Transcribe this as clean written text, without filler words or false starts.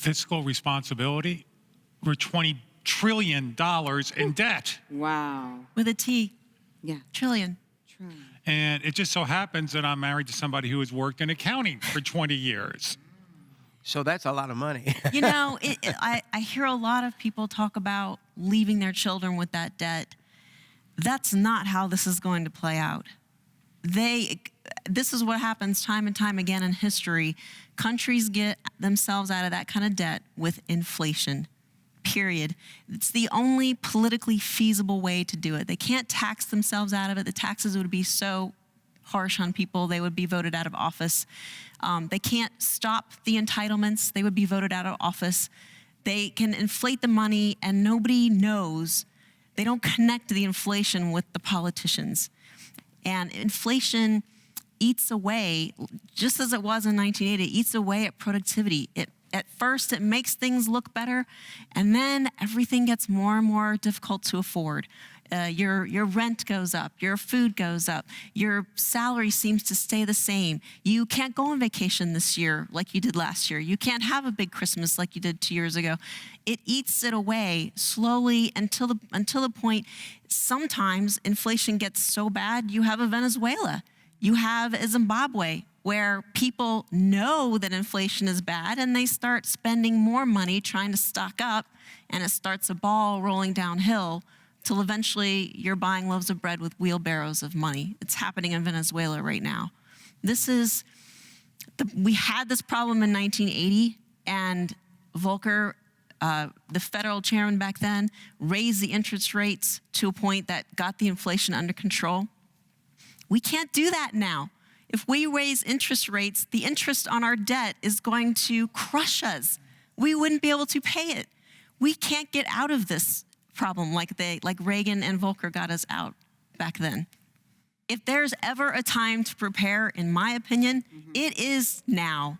fiscal responsibility, we're $20 trillion in debt. Wow. With a T. Yeah. Trillion. And it just so happens that I'm married to somebody who has worked in accounting for 20 years. So that's a lot of money. You know, I hear a lot of people talk about leaving their children with that debt. That's not how this is going to play out. This is what happens time and time again in history. Countries get themselves out of that kind of debt with inflation, period. It's the only politically feasible way to do it. They can't tax themselves out of it. The taxes would be so harsh on people, they would be voted out of office. They can't stop the entitlements. They would be voted out of office. They can inflate the money and nobody knows. They don't connect the inflation with the politicians. And inflation eats away, just as it was in 1980, it eats away at productivity. At first, it makes things look better, and then everything gets more and more difficult to afford. Your rent goes up, your food goes up, your salary seems to stay the same. You can't go on vacation this year like you did last year. You can't have a big Christmas like you did 2 years ago. It eats it away slowly until the point, sometimes inflation gets so bad, you have a Venezuela. You have a Zimbabwe, where people know that inflation is bad and they start spending more money trying to stock up, and it starts a ball rolling downhill till eventually you're buying loaves of bread with wheelbarrows of money. It's happening in Venezuela right now. We had this problem in 1980, and Volcker, the federal chairman back then, raised the interest rates to a point that got the inflation under control. We can't do that now. If we raise interest rates, the interest on our debt is going to crush us. We wouldn't be able to pay it. We can't get out of this problem like Reagan and Volcker got us out back then. If there's ever a time to prepare, in my opinion, it is now.